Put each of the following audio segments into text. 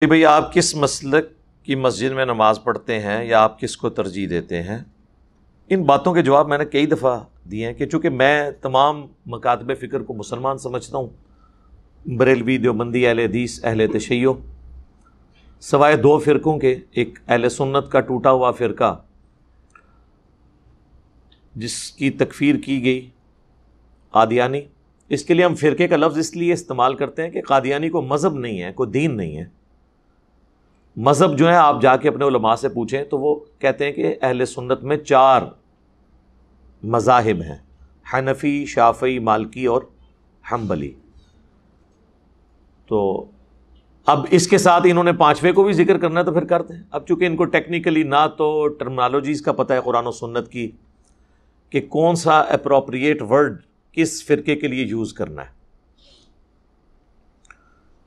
کہ بھئی آپ کس مسلک کی مسجد میں نماز پڑھتے ہیں یا آپ کس کو ترجیح دیتے ہیں؟ ان باتوں کے جواب میں نے کئی دفعہ دیے ہیں کہ چونکہ میں تمام مکاتب فکر کو مسلمان سمجھتا ہوں، بریلوی، دیوبندی، اہل حدیث، اہل تشیع، سوائے دو فرقوں کے، ایک اہل سنت کا ٹوٹا ہوا فرقہ جس کی تکفیر کی گئی، قادیانی۔ اس کے لیے ہم فرقے کا لفظ اس لیے استعمال کرتے ہیں کہ قادیانی کو مذہب نہیں ہے، کوئی دین نہیں ہے۔ مذہب جو ہے آپ جا کے اپنے علماء سے پوچھیں تو وہ کہتے ہیں کہ اہل سنت میں 4 مذاہب ہیں، حنفی، شافعی، مالکی اور حنبلی۔ تو اب اس کے ساتھ انہوں نے 5ویں کو بھی ذکر کرنا ہے تو پھر کرتے ہیں۔ اب چونکہ ان کو ٹیکنیکلی نہ تو ٹرمنالوجیز کا پتہ ہے قرآن و سنت کی کہ کون سا اپروپریٹ ورڈ کس فرقے کے لیے یوز کرنا ہے،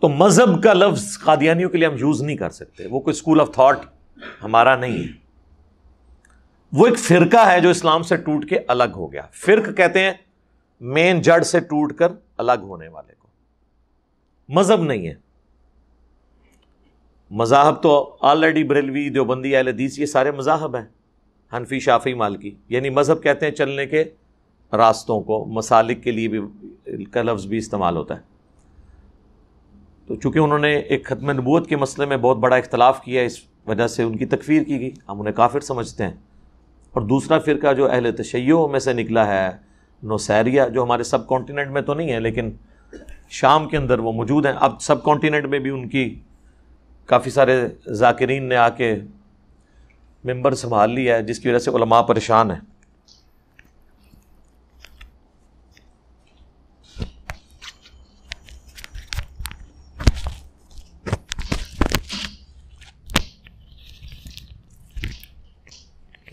تو مذہب کا لفظ قادیانیوں کے لیے ہم یوز نہیں کر سکتے، وہ کوئی اسکول آف تھاٹ ہمارا نہیں ہے، وہ ایک فرقہ ہے جو اسلام سے ٹوٹ کے الگ ہو گیا۔ فرق کہتے ہیں مین جڑ سے ٹوٹ کر الگ ہونے والے کو، مذہب نہیں ہے۔ مذاہب تو آلریڈی بریلوی، دیوبندی، اہل حدیث یہ سارے مذاہب ہیں، حنفی، شافعی، مالکی، یعنی مذہب کہتے ہیں چلنے کے راستوں کو، مسالک کے لیے بھی کا لفظ بھی استعمال ہوتا ہے۔ تو چونکہ انہوں نے ایک ختم نبوت کے مسئلے میں بہت بڑا اختلاف کیا، اس وجہ سے ان کی تکفیر کی گئی، ہم انہیں کافر سمجھتے ہیں۔ اور دوسرا فرقہ جو اہل تشیع میں سے نکلا ہے، نوسیریہ، جو ہمارے سب کانٹیننٹ میں تو نہیں ہے لیکن شام کے اندر وہ موجود ہیں۔ اب سب کانٹیننٹ میں بھی ان کی کافی سارے ذاکرین نے آ کے ممبر سنبھال لیا ہے، جس کی وجہ سے علماء پریشان ہیں۔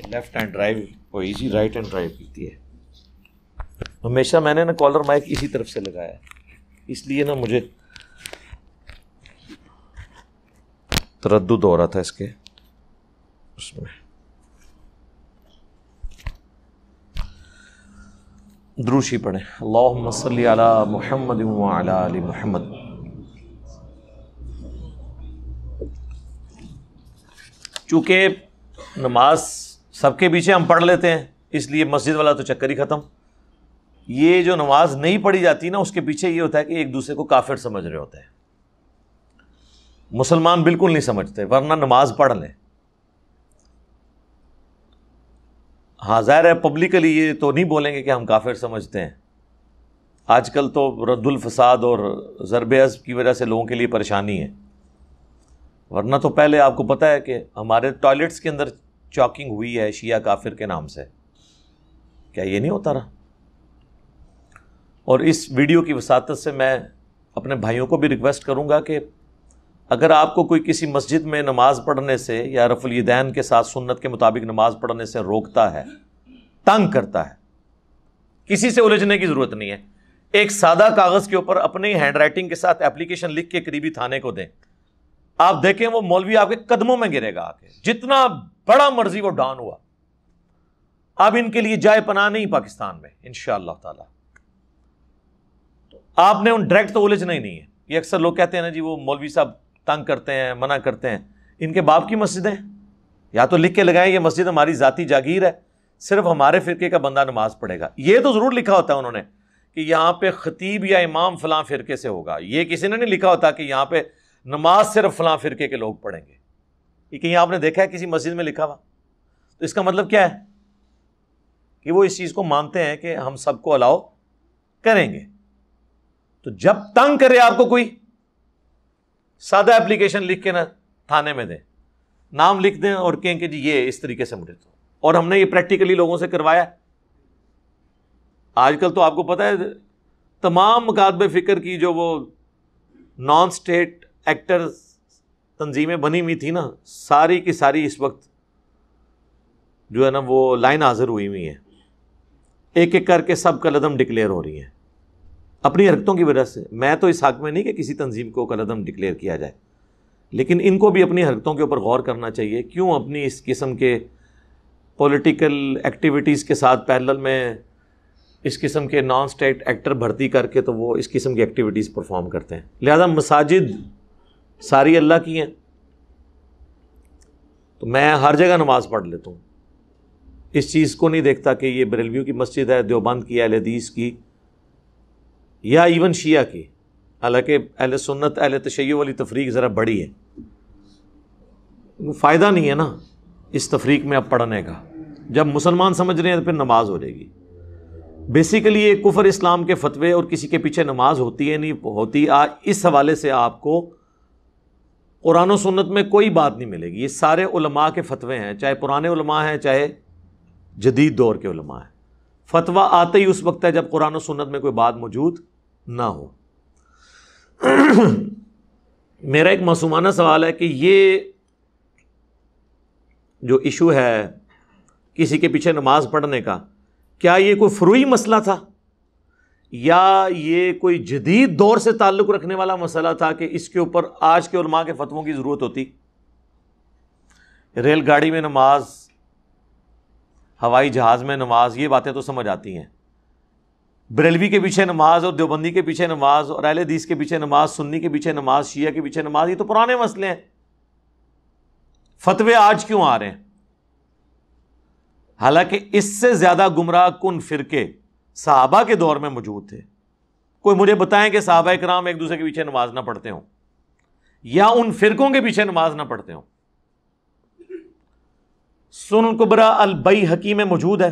لیفٹ ہینڈ ڈرائیو وہ ایزی، رائٹ ہینڈ ڈرائیو کیتی ہے۔ ہمیشہ میں نے نا کالر مائک اسی طرف سے لگایا ہے، اس لیے نا مجھے تردد ہو رہا تھا اس کے اس میں۔ دروشی پڑھیں، اللہم صلی علی محمد وعلی آل محمد۔ چونکہ نماز سب کے پیچھے ہم پڑھ لیتے ہیں، اس لیے مسجد والا تو چکر ہی ختم۔ یہ جو نماز نہیں پڑھی جاتی نا، اس کے پیچھے یہ ہوتا ہے کہ ایک دوسرے کو کافر سمجھ رہے ہوتے ہیں۔ مسلمان بالکل نہیں سمجھتے، ورنہ نماز پڑھ لیں۔ ہاں ظاہر ہے پبلکلی یہ تو نہیں بولیں گے کہ ہم کافر سمجھتے ہیں۔ آج کل تو رد الفساد اور ضرب عضب کی وجہ سے لوگوں کے لیے پریشانی ہے، ورنہ تو پہلے آپ کو پتہ ہے کہ ہمارے ٹوائلٹس کے اندر چاکنگ ہوئی ہے شیعہ کافر کے نام سے، کیا یہ نہیں ہوتا رہا؟ اور اس ویڈیو کی وساطت سے میں اپنے بھائیوں کو بھی ریکویسٹ کروں گا کہ اگر آپ کو کوئی کسی مسجد میں نماز پڑھنے سے یا رفع الیدین کے ساتھ سنت کے مطابق نماز پڑھنے سے روکتا ہے، تنگ کرتا ہے، کسی سے الجھنے کی ضرورت نہیں ہے۔ ایک سادہ کاغذ کے اوپر اپنی ہینڈ رائٹنگ کے ساتھ اپلیکیشن لکھ کے قریبی تھانے کو دیں، آپ دیکھیں وہ مولوی آپ کے قدموں میں گرے گا آ کے، جتنا بڑا مرضی وہ ڈان ہوا۔ اب ان کے لیے جائے پناہ نہیں پاکستان میں انشاءاللہ تعالی۔ آپ نے ان ڈائریکٹ تو الجھنا ہی نہیں ہے۔ یہ اکثر لوگ کہتے ہیں نا جی وہ مولوی صاحب تنگ کرتے ہیں، منع کرتے ہیں۔ ان کے باپ کی مسجدیں یا تو لکھ کے لگائیں یہ مسجد ہماری ذاتی جاگیر ہے، صرف ہمارے فرقے کا بندہ نماز پڑھے گا۔ یہ تو ضرور لکھا ہوتا ہے انہوں نے کہ یہاں پہ خطیب یا امام فلاں فرقے سے ہوگا، یہ کسی نے نہیں لکھا ہوتا کہ یہاں پہ نماز صرف فلاں فرقے کے لوگ پڑھیں گے۔ یہ کہیں آپ نے دیکھا ہے کسی مسجد میں لکھا ہوا؟ تو اس کا مطلب کیا ہے کہ وہ اس چیز کو مانتے ہیں کہ ہم سب کو الاؤ کریں گے۔ تو جب تنگ کرے آپ کو کوئی، سادہ اپلیکیشن لکھ کے نا تھانے میں دیں، نام لکھ دیں اور کہیں کہ جی یہ اس طریقے سے مجھے تو، اور ہم نے یہ پریکٹیکلی لوگوں سے کروایا۔ آج کل تو آپ کو پتہ ہے تمام مکاتب فکر کی جو وہ نان سٹیٹ ایکٹرز تنظیمیں بنی ہوئی تھی نا، ساری کی ساری اس وقت جو ہے نا وہ لائن حاضر ہوئی ہوئی ہیں، ایک ایک کر کے سب کالعدم ڈکلیئر ہو رہی ہیں اپنی حرکتوں کی وجہ سے۔ میں تو اس حق میں نہیں کہ کسی تنظیم کو کالعدم ڈکلیئر کیا جائے، لیکن ان کو بھی اپنی حرکتوں کے اوپر غور کرنا چاہیے۔ کیوں اپنی اس قسم کے پولیٹیکل ایکٹیویٹیز کے ساتھ پیرلل میں اس قسم کے نان اسٹیٹ ایکٹر بھرتی کر کے تو وہ اس قسم کی ایکٹیویٹیز پرفارم کرتے ہیں۔ لہذا مساجد ساری اللہ کی ہیں، تو میں ہر جگہ نماز پڑھ لیتا ہوں، اس چیز کو نہیں دیکھتا کہ یہ بریلویوں کی مسجد ہے، دیوبند کی، اہل حدیث کی، یا ایون شیعہ کی، حالانکہ اہل سنت اہل تشیع والی تفریق ذرا بڑی ہے، فائدہ نہیں ہے نا اس تفریق میں اب پڑھنے کا، جب مسلمان سمجھ رہے ہیں تو پھر نماز ہو جائے گی۔ بیسیکلی یہ کفر اسلام کے فتوے اور کسی کے پیچھے نماز ہوتی ہے نہیں ہوتی، اس حوالے سے آپ کو قرآن و سنت میں کوئی بات نہیں ملے گی، یہ سارے علماء کے فتوے ہیں، چاہے پرانے علماء ہیں چاہے جدید دور کے علماء ہیں، فتویٰ آتے ہی اس وقت ہے جب قرآن و سنت میں کوئی بات موجود نہ ہو۔ میرا ایک معصومانہ سوال ہے کہ یہ جو ایشو ہے کسی کے پیچھے نماز پڑھنے کا، کیا یہ کوئی فروعی مسئلہ تھا یا یہ کوئی جدید دور سے تعلق رکھنے والا مسئلہ تھا کہ اس کے اوپر آج کے علماء کے فتووں کی ضرورت ہوتی؟ ریل گاڑی میں نماز، ہوائی جہاز میں نماز، یہ باتیں تو سمجھ آتی ہیں، بریلوی کے پیچھے نماز اور دیوبندی کے پیچھے نماز اور اہل حدیث کے پیچھے نماز، سنی کے پیچھے نماز، شیعہ کے پیچھے نماز، یہ تو پرانے مسئلے ہیں، فتوے آج کیوں آ رہے ہیں؟ حالانکہ اس سے زیادہ گمراہ کن فرقے صحابہ کے دور میں موجود تھے۔ کوئی مجھے بتائیں کہ صحابہ کرام ایک دوسرے کے پیچھے نماز نہ پڑھتے ہوں یا ان فرقوں کے پیچھے نماز نہ پڑھتے ہوں۔ سنن کبریٰ البیہقی میں موجود ہے،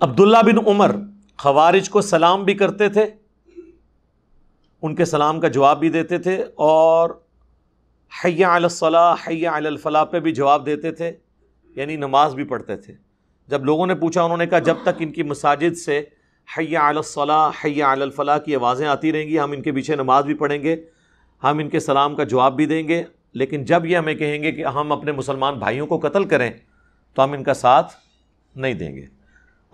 عبداللہ بن عمر خوارج کو سلام بھی کرتے تھے، ان کے سلام کا جواب بھی دیتے تھے، اور حی علی الصلاۃ حی علی الفلاح پہ بھی جواب دیتے تھے، یعنی نماز بھی پڑھتے تھے۔ جب لوگوں نے پوچھا، انہوں نے کہا جب تک ان کی مساجد سے حی علی الصلاۃ حی علی الفلاح کی آوازیں آتی رہیں گی، ہم ان کے پیچھے نماز بھی پڑھیں گے، ہم ان کے سلام کا جواب بھی دیں گے، لیکن جب یہ ہمیں کہیں گے کہ ہم اپنے مسلمان بھائیوں کو قتل کریں تو ہم ان کا ساتھ نہیں دیں گے۔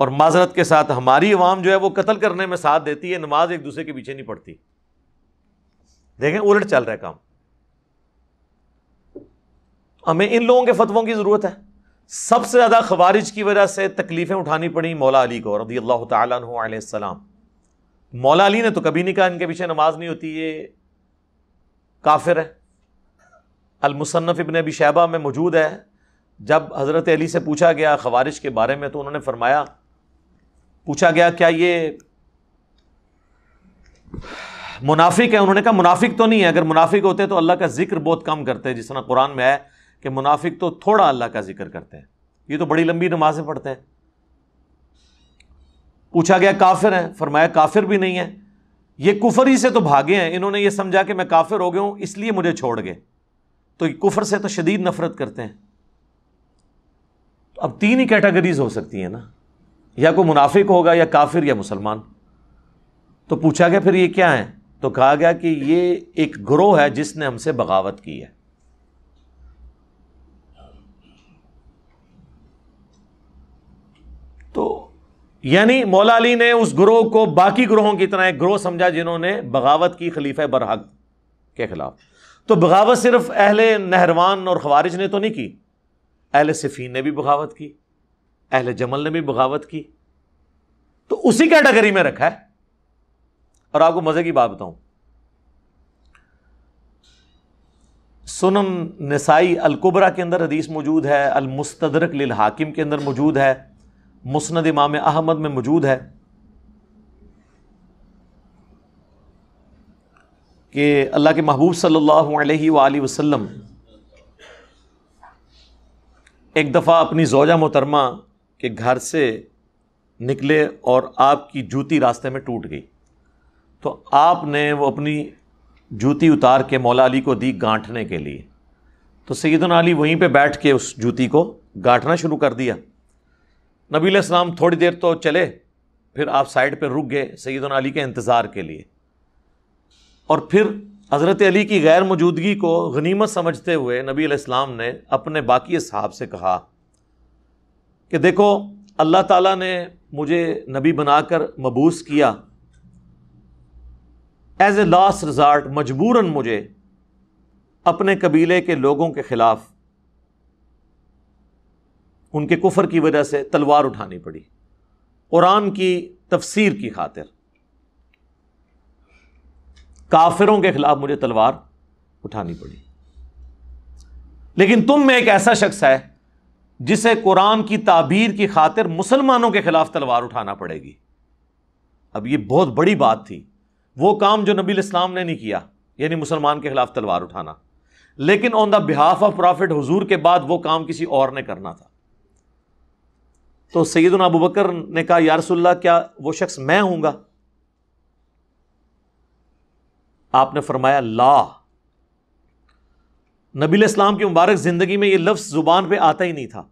اور معذرت کے ساتھ ہماری عوام جو ہے وہ قتل کرنے میں ساتھ دیتی ہے، نماز ایک دوسرے کے پیچھے نہیں پڑتی۔ دیکھیں الٹ چل رہا ہے کام۔ ہمیں ان لوگوں کے فتووں کی ضرورت ہے۔ سب سے زیادہ خوارج کی وجہ سے تکلیفیں اٹھانی پڑیں مولا علی کو رضی اللہ تعالیٰ عنہ علیہ السلام۔ مولا علی نے تو کبھی نہیں کہا ان کے پیچھے نماز نہیں ہوتی، یہ کافر ہے۔ المصنف ابن ابی شیبہ میں موجود ہے، جب حضرت علی سے پوچھا گیا خوارج کے بارے میں تو انہوں نے فرمایا، پوچھا گیا کیا یہ منافق ہے؟ انہوں نے کہا منافق تو نہیں ہے، اگر منافق ہوتے تو اللہ کا ذکر بہت کم کرتے، جس طرح قرآن میں ہے کہ منافق تو تھوڑا اللہ کا ذکر کرتے ہیں، یہ تو بڑی لمبی نمازیں پڑھتے ہیں۔ پوچھا گیا کافر ہیں؟ فرمایا کافر بھی نہیں ہے، یہ کفر ہی سے تو بھاگے ہیں، انہوں نے یہ سمجھا کہ میں کافر ہو گیا ہوں اس لیے مجھے چھوڑ گئے، تو کفر سے تو شدید نفرت کرتے ہیں۔ تو اب تین ہی کیٹیگریز ہو سکتی ہیں نا، یا کوئی منافق ہوگا یا کافر یا مسلمان۔ تو پوچھا گیا پھر یہ کیا ہیں؟ تو کہا گیا کہ یہ ایک گروہ ہے جس نے ہم سے بغاوت کی ہے۔ تو یعنی مولا علی نے اس گروہ کو باقی گروہوں کی طرح ایک گروہ سمجھا جنہوں نے بغاوت کی خلیفہ برحق کے خلاف۔ تو بغاوت صرف اہل نہروان اور خوارج نے تو نہیں کی، اہل صفین نے بھی بغاوت کی، اہل جمل نے بھی بغاوت کی، تو اسی کیٹیگری میں رکھا ہے۔ اور آپ کو مزے کی بات بتاؤں، سنن نسائی الکبریٰ کے اندر حدیث موجود ہے، المستدرک للحاکم کے اندر موجود ہے، مسند امام احمد میں موجود ہے کہ اللہ کے محبوب صلی اللہ علیہ وآلہ وسلم ایک دفعہ اپنی زوجہ محترمہ کے گھر سے نکلے اور آپ کی جوتی راستے میں ٹوٹ گئی، تو آپ نے وہ اپنی جوتی اتار کے مولا علی کو دی گانٹھنے کے لیے، تو سیدنا علی وہیں پہ بیٹھ کے اس جوتی کو گانٹھنا شروع کر دیا۔ نبی علیہ السلام تھوڑی دیر تو چلے، پھر آپ سائڈ پہ رک گئے سیدنا علی کے انتظار کے لیے، اور پھر حضرت علی کی غیر موجودگی کو غنیمت سمجھتے ہوئے نبی علیہ السلام نے اپنے باقی اصحاب سے کہا کہ دیکھو اللہ تعالیٰ نے مجھے نبی بنا کر مبعوث کیا، ایز اے لاسٹ ریزارٹ مجبوراً مجھے اپنے قبیلے کے لوگوں کے خلاف ان کے کفر کی وجہ سے تلوار اٹھانی پڑی، قرآن کی تفسیر کی خاطر کافروں کے خلاف مجھے تلوار اٹھانی پڑی. لیکن تم میں ایک ایسا شخص ہے جسے قرآن کی تعبیر کی خاطر مسلمانوں کے خلاف تلوار اٹھانا پڑے گی. اب یہ بہت بڑی بات تھی، وہ کام جو نبی الاسلام نے نہیں کیا، یعنی مسلمان کے خلاف تلوار اٹھانا، لیکن آن دا بہاف آف پروفٹ حضور کے بعد وہ کام کسی اور نے کرنا تھا. تو سیدنا ابو بکر نے کہا یا رسول اللہ کیا وہ شخص میں ہوں گا؟ آپ نے فرمایا لا. نبی الاسلام کی مبارک زندگی میں یہ لفظ زبان پہ آتا ہی نہیں تھا.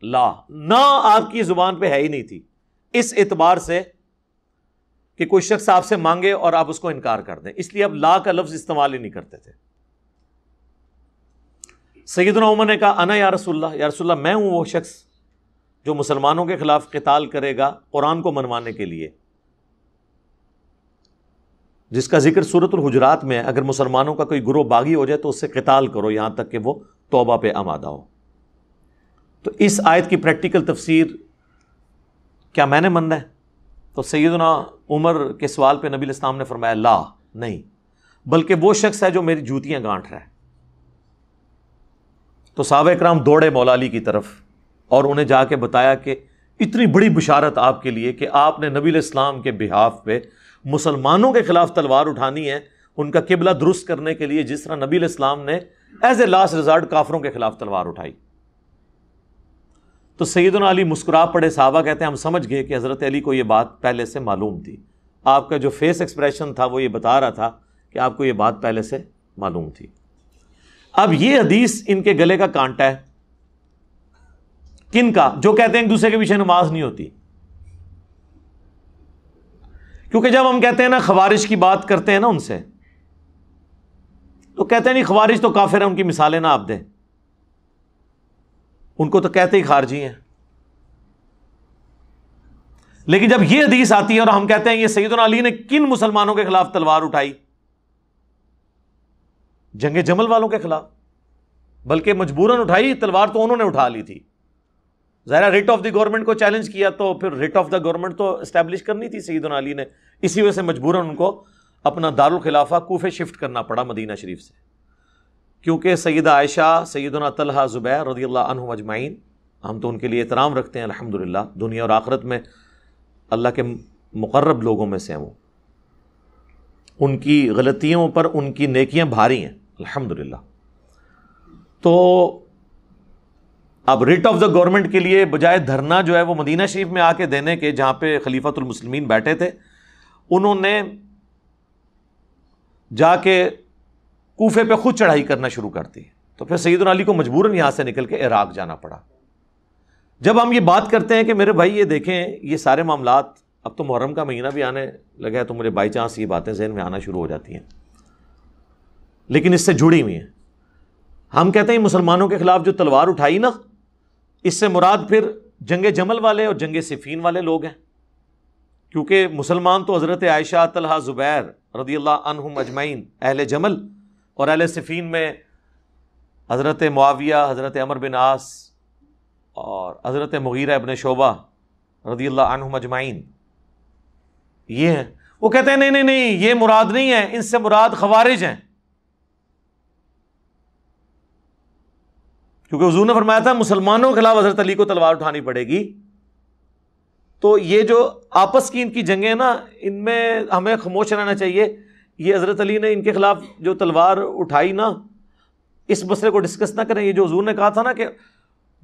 لا نہ آپ کی زبان پہ ہے ہی نہیں تھی، اس اعتبار سے کہ کوئی شخص آپ سے مانگے اور آپ اس کو انکار کر دیں، اس لیے اب لا کا لفظ استعمال ہی نہیں کرتے تھے. سیدنا عمر نے کہا انا یا رسول اللہ، یا رسول اللہ میں ہوں وہ شخص جو مسلمانوں کے خلاف قتال کرے گا قرآن کو منوانے کے لیے، جس کا ذکر سورۃ الحجرات میں ہے، اگر مسلمانوں کا کوئی گروہ باغی ہو جائے تو اس سے قتال کرو یہاں تک کہ وہ توبہ پہ آمادہ ہو. تو اس آیت کی پریکٹیکل تفسیر کیا میں نے ماننا ہے؟ تو سیدنا عمر کے سوال پہ نبی الاسلام نے فرمایا لا، نہیں، بلکہ وہ شخص ہے جو میری جوتیاں گانٹھ رہا ہے. تو صحابہ اکرام دوڑے مولا علی کی طرف اور انہیں جا کے بتایا کہ اتنی بڑی بشارت آپ کے لیے کہ آپ نے نبی الاسلام کے بہاف پہ مسلمانوں کے خلاف تلوار اٹھانی ہے، ان کا قبلہ درست کرنے کے لیے، جس طرح نبی الاسلام نے ایز اے لاسٹ ریزارٹ کافروں کے خلاف تلوار اٹھائی. تو سیدنا علی مسکرا پڑے. صحابہ کہتے ہیں ہم سمجھ گئے کہ حضرت علی کو یہ بات پہلے سے معلوم تھی. آپ کا جو فیس ایکسپریشن تھا وہ یہ بتا رہا تھا کہ آپ کو یہ بات پہلے سے معلوم تھی. اب یہ حدیث ان کے گلے کا کانٹا ہے. کن کا؟ جو کہتے ہیں ایک دوسرے کے پیچھے نماز نہیں ہوتی. کیونکہ جب ہم کہتے ہیں نا خوارج کی بات کرتے ہیں نا ان سے، تو کہتے ہیں نہیں خوارج تو کافر ہیں، ان کی مثالیں نہ آپ دیں، ان کو تو کہتے ہی خارجی ہیں. لیکن جب یہ حدیث آتی ہے اور ہم کہتے ہیں یہ سیدنا علی نے کن مسلمانوں کے خلاف تلوار اٹھائی؟ جنگ جمل والوں کے خلاف، بلکہ مجبوراً اٹھائی تلوار تو انہوں نے اٹھا لی تھی. ظاہر ریٹ آف دی گورنمنٹ کو چیلنج کیا تو پھر ریٹ آف دا گورنمنٹ تو اسٹیبلش کرنی تھی سیدنا علی نے، اسی وجہ سے مجبوراً ان کو اپنا دارالخلافہ کوفے شفٹ کرنا پڑا مدینہ شریف سے. کیونکہ سیدہ عائشہ، سیدنا طلحہ، زبیر رضی اللہ عنہم اجمعین، ہم تو ان کے لیے احترام رکھتے ہیں الحمدللہ، دنیا اور آخرت میں اللہ کے مقرب لوگوں میں سے ہیں وہ. ان کی غلطیوں پر ان کی نیکیاں بھاری ہیں الحمدللہ. تو اب ریٹ آف دا گورنمنٹ کے لیے بجائے دھرنا جو ہے وہ مدینہ شریف میں آ کے دینے کے، جہاں پہ خلیفۃ المسلمین بیٹھے تھے، انہوں نے جا کے کوفے پہ خود چڑھائی کرنا شروع کر دی. تو پھر سیدنا علی کو مجبوراً یہاں سے نکل کے عراق جانا پڑا. جب ہم یہ بات کرتے ہیں کہ میرے بھائی یہ دیکھیں یہ سارے معاملات، اب تو محرم کا مہینہ بھی آنے لگا ہے تو مجھے بائی چانس یہ باتیں ذہن میں آنا شروع ہو جاتی ہیں، لیکن اس سے جڑی ہوئی ہیں. ہم کہتے ہیں مسلمانوں کے خلاف جو تلوار اٹھائی نا، اس سے مراد پھر جنگ جمل والے اور جنگ صفین والے لوگ ہیں. کیونکہ مسلمان تو حضرت عائشہ، طلحہ، زبیر رضی اللہ عنہم اجمعین اہل جمل، اور اہل صفین میں حضرت معاویہ، حضرت عمر بن عاص اور حضرت مغیرہ ابن شعبہ رضی اللہ عنہم اجمعین یہ ہیں. وہ کہتے ہیں نہیں نہیں نہیں یہ مراد نہیں ہے، ان سے مراد خوارج ہیں. کیونکہ حضور نے فرمایا تھا مسلمانوں کے خلاف حضرت علی کو تلوار اٹھانی پڑے گی. تو یہ جو آپس کی ان کی جنگیں نا، ان میں ہمیں خاموش رہنا چاہیے. یہ حضرت علی نے ان کے خلاف جو تلوار اٹھائی نا، اس مسئلے کو ڈسکس نہ کریں. یہ جو حضور نے کہا تھا نا کہ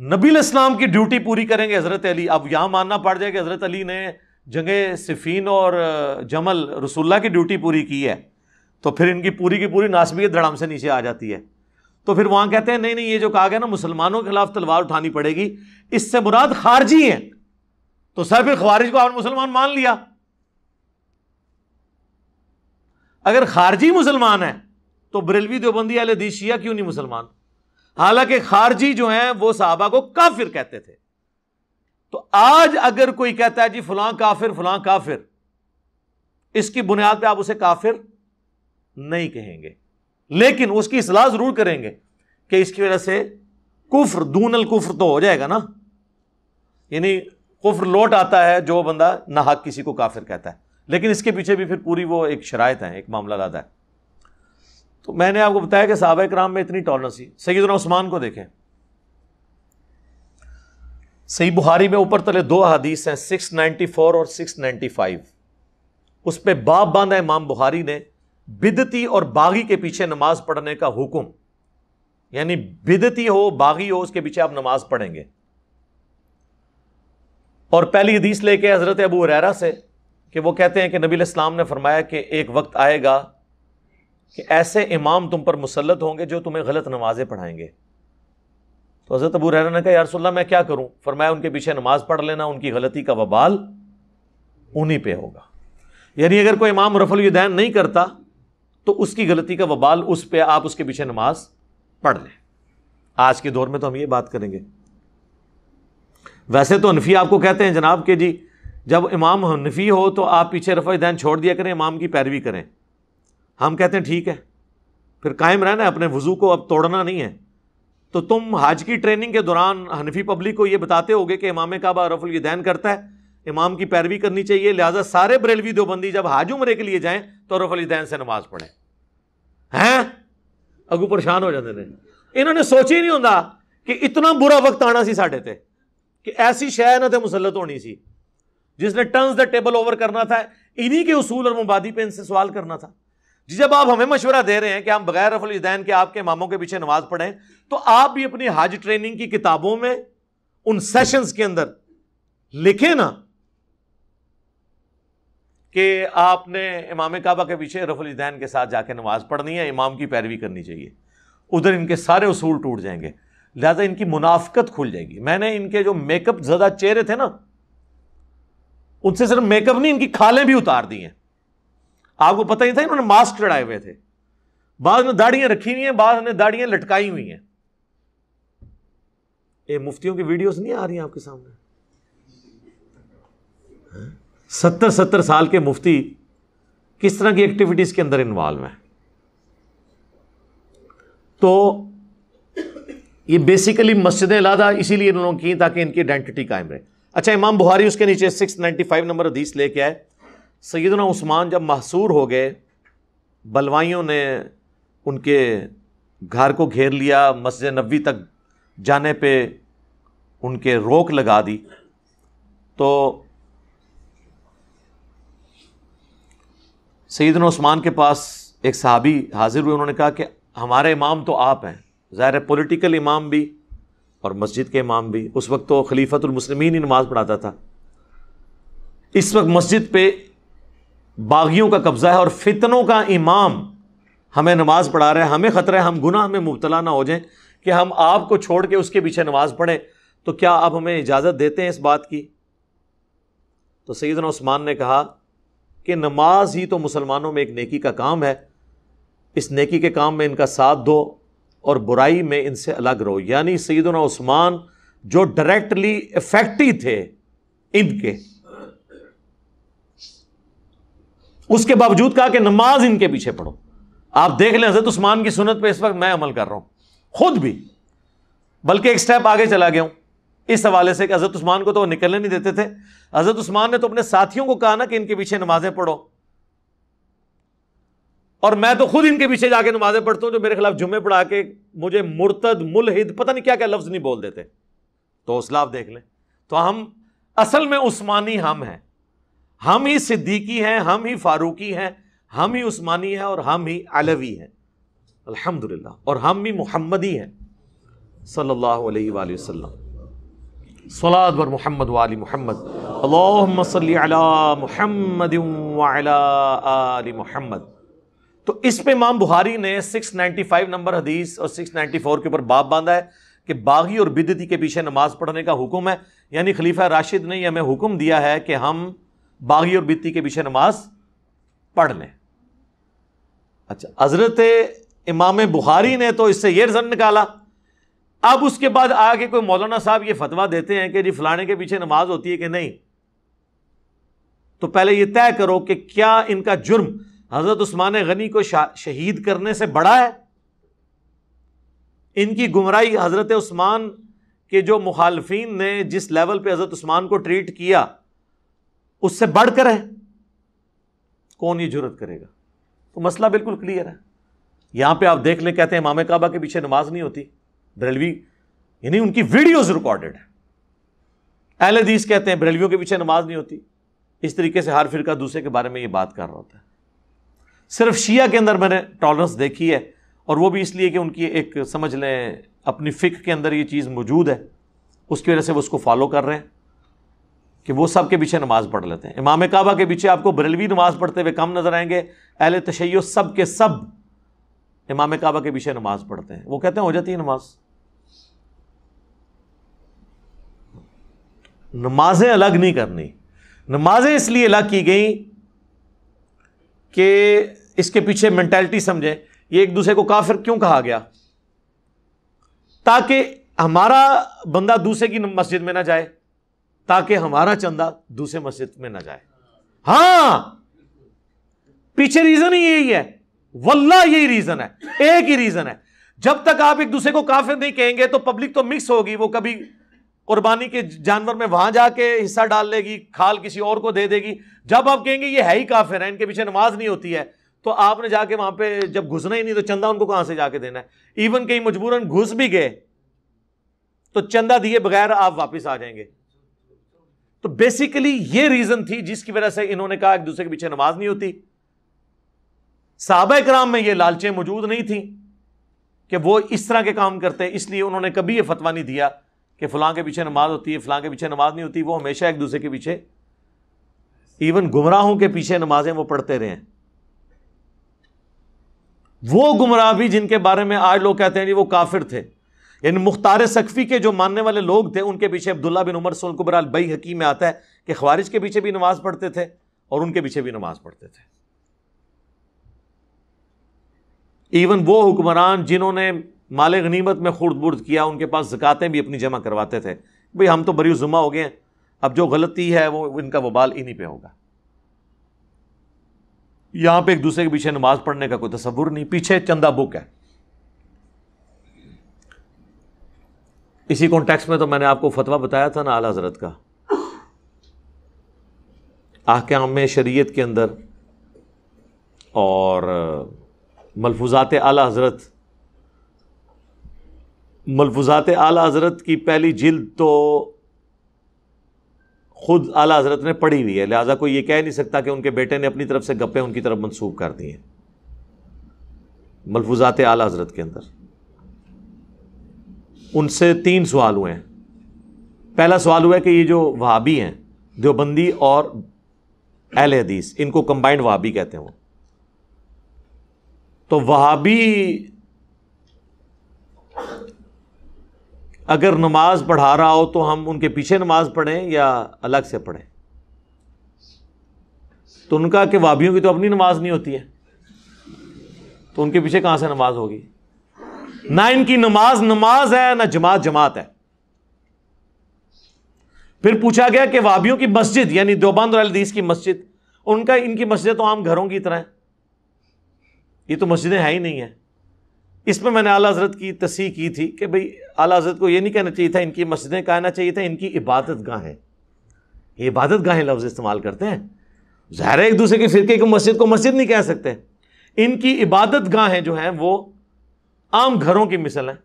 نبی الاسلام کی ڈیوٹی پوری کریں گے حضرت علی، اب یہاں ماننا پڑ جائے کہ حضرت علی نے جنگ صفین اور جمل رسول اللہ کی ڈیوٹی پوری کی ہے، تو پھر ان کی پوری ناسبیت دھڑام سے نیچے آ جاتی ہے. تو پھر وہاں کہتے ہیں نہیں نہیں یہ جو کہا گیا نا مسلمانوں کے خلاف تلوار اٹھانی پڑے گی، اس سے مراد خارجی ہیں. تو سر پھر خوارج کو آپ نے مسلمان مان لیا. اگر خارجی مسلمان ہے تو بریلوی دیوبندی اہل حدیث شیعہ کیوں نہیں مسلمان؟ حالانکہ خارجی جو ہیں وہ صحابہ کو کافر کہتے تھے. تو آج اگر کوئی کہتا ہے جی فلاں کافر، اس کی بنیاد پہ آپ اسے کافر نہیں کہیں گے، لیکن اس کی اصلاح ضرور کریں گے کہ اس کی وجہ سے کفر دون الکفر تو ہو جائے گا نا. یعنی کفر لوٹ آتا ہے جو بندہ ناحق کسی کو کافر کہتا ہے، لیکن اس کے پیچھے بھی پھر پوری وہ ایک شرائط ہے، ایک معاملہ لادا ہے. تو میں نے آپ کو بتایا کہ صحابہ کرام میں اتنی ٹالرنس تھی. سیدنا عثمان کو دیکھیں, صحیح بخاری میں اوپر تلے 2 حدیث ہیں 694 اور 695. اس پہ باب باندھا امام بخاری نے بدعتی اور باغی کے پیچھے نماز پڑھنے کا حکم, یعنی بدعتی ہو باغی ہو اس کے پیچھے آپ نماز پڑھیں گے. اور پہلی حدیث لے کے حضرت ابو ہریرہ سے کہ وہ کہتے ہیں کہ نبی علیہ السلام نے فرمایا کہ ایک وقت آئے گا کہ ایسے امام تم پر مسلط ہوں گے جو تمہیں غلط نمازیں پڑھائیں گے. تو حضرت ابو ہریرہ نے کہا یا رسول اللہ میں کیا کروں؟ فرمایا ان کے پیچھے نماز پڑھ لینا, ان کی غلطی کا وبال انہی پہ ہوگا. یعنی اگر کوئی امام رفع الیدین نہیں کرتا تو اس کی غلطی کا وبال اس پہ, آپ اس کے پیچھے نماز پڑھ لیں. آج کے دور میں تو ہم یہ بات کریں گے. ویسے تو حنفی آپ کو کہتے ہیں جناب کہ جی جب امام حنفی ہو تو آپ پیچھے رفع الیدین چھوڑ دیا کریں, امام کی پیروی کریں. ہم کہتے ہیں ٹھیک ہے, پھر قائم رہنا ہے, اپنے وضو کو اب توڑنا نہیں ہے. تو تم حج کی ٹریننگ کے دوران حنفی پبلک کو یہ بتاتے ہوگے کہ امام کعبہ رفع الیدین کرتا ہے, امام کی پیروی کرنی چاہیے, لہٰذا سارے بریلوی دیوبندی جب حج عمرے کے لیے جائیں تو رفع الیدین سے نماز پڑھیں. ہیں اگو پریشان ہو جاتے ہیں. انہوں نے سوچی نہیں ہوتا کہ اتنا برا وقت آنا سی ساڈے تے کہ ایسی شے نہ تے مسلط ہونی سی جس نے ٹرنز دا ٹیبل اوور کرنا تھا, انہی کے اصول اور مبادی پہ ان سے سوال کرنا تھا. جی جب آپ ہمیں مشورہ دے رہے ہیں کہ ہم بغیر رفع الیدین کے آپ کے اماموں کے پیچھے نماز پڑھیں, تو آپ بھی اپنی حج ٹریننگ کی کتابوں میں ان سیشنز کے اندر لکھیں نا کہ آپ نے امام کعبہ کے پیچھے رفع الیدین کے ساتھ جا کے نماز پڑھنی ہے, امام کی پیروی کرنی چاہیے. ادھر ان کے سارے اصول ٹوٹ جائیں گے, لہذا ان کی منافقت کھل جائے گی. میں نے ان کے جو میک اپ زدہ چہرے تھے نا, ان سے صرف میک اپ نہیں, ان کی کھالیں بھی اتار دی ہیں. آپ کو پتہ نہیں تھا انہوں نے ماسک چڑھائے ہوئے تھے, بعض نے داڑیاں رکھی ہوئی ہیں, بعض نے داڑیاں لٹکائی ہوئی ہیں. یہ مفتیوں کی ویڈیوز نہیں آ رہی ہیں آپ کے سامنے؟ 70 سال کے مفتی کس طرح کی ایکٹیویٹیز کے اندر انوالو ہیں. تو یہ بیسیکلی مسجدیں علیحدہ اسی لیے انہوں نے کی تاکہ ان کی آئیڈینٹی قائم رہے. اچھا, امام بخاری اس کے نیچے 695 نمبر حدیث لے کے آئے. سیدنا عثمان جب محصور ہو گئے, بلوائیوں نے ان کے گھر کو گھیر لیا, مسجد نبوی تک جانے پہ ان کے روک لگا دی, تو سیدنا عثمان کے پاس ایک صحابی حاضر ہوئے. انہوں نے کہا کہ ہمارے امام تو آپ ہیں, ظاہر ہے پولیٹیکل امام بھی اور مسجد کے امام بھی. اس وقت تو خلیفۃ المسلمین ہی نماز پڑھاتا تھا. اس وقت مسجد پہ باغیوں کا قبضہ ہے اور فتنوں کا امام ہمیں نماز پڑھا رہا ہے, ہمیں خطرہ ہے ہم گناہ میں مبتلا نہ ہو جائیں کہ ہم آپ کو چھوڑ کے اس کے پیچھے نماز پڑھیں, تو کیا آپ ہمیں اجازت دیتے ہیں اس بات کی؟ تو سیدنا عثمان نے کہا کہ نماز ہی تو مسلمانوں میں ایک نیکی کا کام ہے, اس نیکی کے کام میں ان کا ساتھ دو اور برائی میں ان سے الگ رہو. یعنی سیدنا عثمان جو ڈائریکٹلی افیکٹی تھے ان کے, اس کے باوجود کہا کہ نماز ان کے پیچھے پڑھو. آپ دیکھ لیں حضرت عثمان کی سنت پہ اس وقت میں عمل کر رہا ہوں خود بھی, بلکہ ایک سٹیپ آگے چلا گیا ہوں اس حوالے سے کہ حضرت عثمان کو تو وہ نکلنے نہیں دیتے تھے. حضرت عثمان نے تو اپنے ساتھیوں کو کہا نا کہ ان کے پیچھے نمازیں پڑھو, اور میں تو خود ان کے پیچھے جا کے نمازیں پڑھتا ہوں جو میرے خلاف جمعے پڑھا کے مجھے مرتد ملحد پتہ نہیں کیا کیا لفظ نہیں بول دیتے. تو حوصلہ آپ دیکھ لیں. تو ہم اصل میں عثمانی ہم ہی صدیقی ہیں, ہم ہی فاروقی ہیں, ہم ہی عثمانی ہیں اور ہم ہی علوی ہیں الحمدللہ, اور ہم بھی محمدی ہیں صلی اللہ علیہ وآلہ وسلم. صلاۃ بر محمد وآل محمد, اللہم صلی علی محمد وعلی آل محمد. تو اس پہ امام بخاری نے 695 نمبر حدیث اور 694 کے اوپر باب باندھا ہے کہ باغی اور بدعتی کے پیچھے نماز پڑھنے کا حکم ہے. یعنی خلیفہ راشد نے ہمیں حکم دیا ہے کہ ہم باغی اور بدعتی کے پیچھے نماز پڑھ لیں. اچھا, حضرت امام بخاری نے تو اس سے یہ رزلٹ نکالا. اب اس کے بعد آگے کوئی مولانا صاحب یہ فتویٰ دیتے ہیں کہ جی فلانے کے پیچھے نماز ہوتی ہے کہ نہیں, تو پہلے یہ طے کرو کہ کیا ان کا جرم حضرت عثمان غنی کو شہید کرنے سے بڑا ہے؟ ان کی گمراہی حضرت عثمان کے جو مخالفین نے جس لیول پہ حضرت عثمان کو ٹریٹ کیا اس سے بڑھ کر ہے؟ کون یہ جرت کرے گا؟ تو مسئلہ بالکل کلیئر ہے. یہاں پہ آپ دیکھ لیں، کہتے ہیں امام کعبہ کے پیچھے نماز نہیں ہوتی، بریلوی، یعنی ان کی ویڈیوز ریکارڈڈ ہے۔ اہل حدیث کہتے ہیں بریلویوں کے پیچھے نماز نہیں ہوتی۔ اس طریقے سے ہر فرقہ دوسرے کے بارے میں یہ بات کر رہا ہوتا ہے۔ صرف شیعہ کے اندر میں نے ٹالرنس دیکھی ہے، اور وہ بھی اس لیے کہ ان کی ایک سمجھ لیں اپنی فقہ کے اندر یہ چیز موجود ہے، اس کی وجہ سے وہ اس کو فالو کر رہے ہیں کہ وہ سب کے پیچھے نماز پڑھ لیتے ہیں۔ امام کعبہ کے پیچھے آپ کو بریلوی نماز پڑھتے ہوئے کم نظر آئیں گے، اہل تشیع سب کے سب امام کعبہ کے پیچھے نماز پڑھتے ہیں۔ وہ کہتے ہیں ہو جاتی ہے نماز۔ نمازیں الگ نہیں کرنی، نمازیں اس لیے الگ کی گئیں کہ اس کے پیچھے مینٹالٹی سمجھیں۔ یہ ایک دوسرے کو کافر کیوں کہا گیا؟ تاکہ ہمارا بندہ دوسرے کی مسجد میں نہ جائے، تاکہ ہمارا چندہ دوسرے مسجد میں نہ جائے۔ ہاں، پیچھے ریزن ہی یہی ہے، واللہ یہی ریزن ہے، ایک ہی ریزن ہے۔ جب تک آپ ایک دوسرے کو کافر نہیں کہیں گے تو پبلک تو مکس ہوگی، وہ کبھی قربانی کے جانور میں وہاں جا کے حصہ ڈال لے گی، کھال کسی اور کو دے دے گی۔ جب آپ کہیں گے یہ ہے ہی کافر ہے، ان کے پیچھے نماز نہیں ہوتی ہے، تو آپ نے جا کے وہاں پہ جب گھسنا ہی نہیں تو چندہ ان کو کہاں سے جا کے دینا ہے؟ ایون کہیں مجبوراً گھس بھی گئے تو چندہ دیے بغیر آپ واپس آ جائیں گے۔ تو بیسیکلی یہ ریزن تھی جس کی وجہ سے انہوں نے کہا ایک دوسرے کے پیچھے نماز نہیں ہوتی۔ صحابہ کرام میں یہ لالچیں موجود نہیں تھیں کہ وہ اس طرح کے کام کرتے، اس لیے انہوں نے کبھی یہ فتویٰ نہیں دیا کہ فلاں کے پیچھے نماز ہوتی ہے، فلاں کے پیچھے نماز نہیں ہوتی۔ وہ ہمیشہ ایک دوسرے کے پیچھے، ایون گمراہوں کے پیچھے نمازیں وہ پڑھتے رہے ہیں۔ وہ گمراہ بھی جن کے بارے میں آج لوگ کہتے ہیں جی وہ کافر تھے، یعنی مختار سقفی کے جو ماننے والے لوگ تھے ان کے پیچھے عبداللہ بن عمر سن الکبریٰ البیہقی میں آتا ہے کہ خوارج کے پیچھے بھی نماز پڑھتے تھے اور ان کے پیچھے بھی نماز پڑھتے تھے۔ ایون وہ حکمران جنہوں نے مال غنیمت میں خورد برد کیا، ان کے پاس زکاتیں بھی اپنی جمع کرواتے تھے، بھئی ہم تو بری ذمہ ہو گئے ہیں، اب جو غلطی ہے وہ ان کا وبال انہی پہ ہوگا۔ یہاں پہ ایک دوسرے کے پیچھے نماز پڑھنے کا کوئی تصور نہیں، پیچھے چندہ بک ہے۔ اسی کانٹیکس میں تو میں نے آپ کو فتویٰ بتایا تھا نا اعلیٰ حضرت کا، احکام شریعت کے اندر، اور ملفوظات اعلیٰ حضرت، ملفوظات اعلیٰ حضرت کی پہلی جلد تو خود اعلیٰ حضرت نے پڑھی ہوئی ہے، لہٰذا کوئی یہ کہہ نہیں سکتا کہ ان کے بیٹے نے اپنی طرف سے گپیں ان کی طرف منسوب کر دی ہیں۔ ملفوظات اعلیٰ حضرت کے اندر ان سے 3 سوال ہوئے ہیں۔ پہلا سوال ہوا ہے کہ یہ جو وہابی ہیں، دیوبندی اور اہل حدیث، ان کو کمبائنڈ وہابی کہتے ہیں وہ، تو وہابی اگر نماز پڑھا رہا ہو تو ہم ان کے پیچھے نماز پڑھیں یا الگ سے پڑھیں؟ تو ان کا کہ وہابیوں کی تو اپنی نماز نہیں ہوتی ہے، تو ان کے پیچھے کہاں سے نماز ہوگی؟ نہ ان کی نماز نماز ہے، نہ جماعت جماعت ہے۔ پھر پوچھا گیا کہ وہابیوں کی مسجد یعنی دیوبند اور اہل حدیث کی مسجد، ان کی مسجد تو عام گھروں کی طرح ہیں، یہ تو مسجدیں ہیں ہی نہیں ہیں۔ اس میں نے اعلیٰ حضرت کی تصحیح کی تھی کہ بھئی اعلیٰ حضرت کو یہ نہیں کہنا چاہیے تھا ان کی مسجدیں، کہنا چاہیے تھا ان کی عبادت گاہیں۔ یہ عبادت گاہیں لفظ استعمال کرتے ہیں، ظاہر ہے ایک دوسرے کے فرقے کی مسجد کو مسجد نہیں کہہ سکتے۔ ان کی عبادت گاہیں جو ہیں وہ عام گھروں کی مثل ہیں،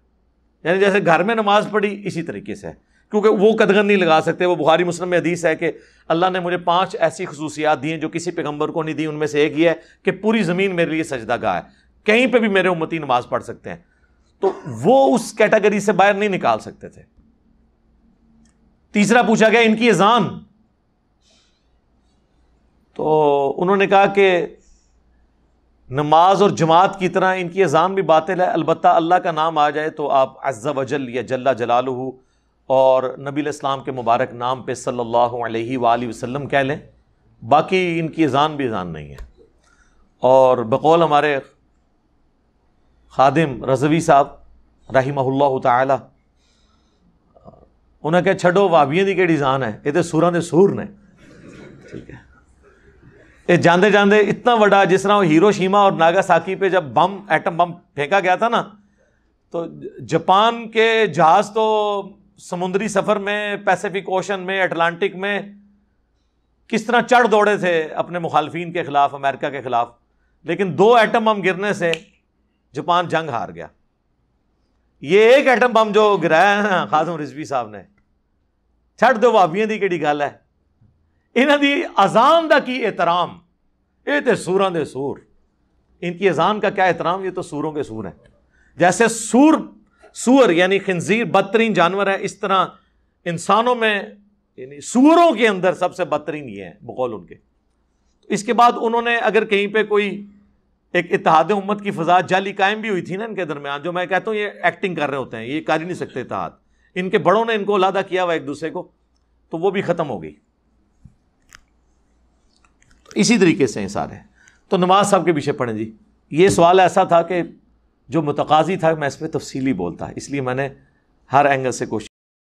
یعنی جیسے گھر میں نماز پڑھی اسی طریقے سے ہے، کیونکہ وہ قدغن نہیں لگا سکتے۔ وہ بخاری مسلم میں حدیث ہے کہ اللہ نے مجھے 5 ایسی خصوصیات دی ہیں جو کسی پیغمبر کو نہیں دی، ان میں سے ایک یہ ہے کہ پوری زمین میرے لیے سجدہ گاہ ہے، کہیں پہ بھی میرے امتی نماز پڑھ سکتے ہیں، تو وہ اس کیٹیگری سے باہر نہیں نکال سکتے تھے۔ تیسرا پوچھا گیا ان کی اذان، تو انہوں نے کہا کہ نماز اور جماعت کی طرح ان کی اذان بھی باطل ہے، البتہ اللہ کا نام آ جائے تو آپ عز و جل یا جل جلالہ اور نبی علیہ السلام کے مبارک نام پہ صلی اللہ علیہ وآلہ وسلم کہہ لیں، باقی ان کی اذان بھی اذان نہیں ہے۔ اور بقول ہمارے خادم رضوی صاحب رحمہ اللہ تعالی، انہیں کہا چھڑو وابیاں دی کیڑی اذان ہے، یہ تو سوراں دے سور نے، ٹھیک ہے۔ یہ جاندے جاندے اتنا بڑا، جس طرح ہیروشیما اور ناگاساکی پہ جب بم ایٹم بم پھینکا گیا تھا نا، تو جاپان کے جہاز تو سمندری سفر میں، پیسیفک اوشن میں، اٹلانٹک میں کس طرح چڑھ دوڑے تھے اپنے مخالفین کے خلاف، امریکہ کے خلاف، لیکن 2 ایٹم بم گرنے سے جاپان جنگ ہار گیا. یہ ایک ایٹم بم جو گرایا ہے نا خادم رضوی صاحب نے, چھڈ دو بھابیاں دی کیڑی گل ہے, انہاں دی اذان دا کی احترام, یہ تے سوراں دے سور, ان کی اذان کا کیا احترام, یہ تو سوروں کے سور ہیں. جیسے سور یعنی خنزیر بدترین جانور ہے, اس طرح انسانوں میں یعنی سوروں کے اندر سب سے بدترین یہ ہیں بقول ان کے. اس کے بعد انہوں نے اگر کہیں پہ کوئی ایک اتحاد امت کی فضا جعلی قائم بھی ہوئی تھی نا ان کے درمیان, جو میں کہتا ہوں یہ ایکٹنگ کر رہے ہوتے ہیں, یہ کر ہی نہیں سکتے اتحاد, ان کے بڑوں نے ان کو علیحدہ کیا ہوا ایک دوسرے کو, تو وہ بھی ختم ہو گئی. اسی طریقے سے ہیں سارے. تو نواز صاحب کے پیچھے پڑھیں جی. یہ سوال ایسا تھا کہ جو متقاضی تھا میں اس پہ تفصیلی بولتا, اس لیے میں نے ہر اینگل سے کوشش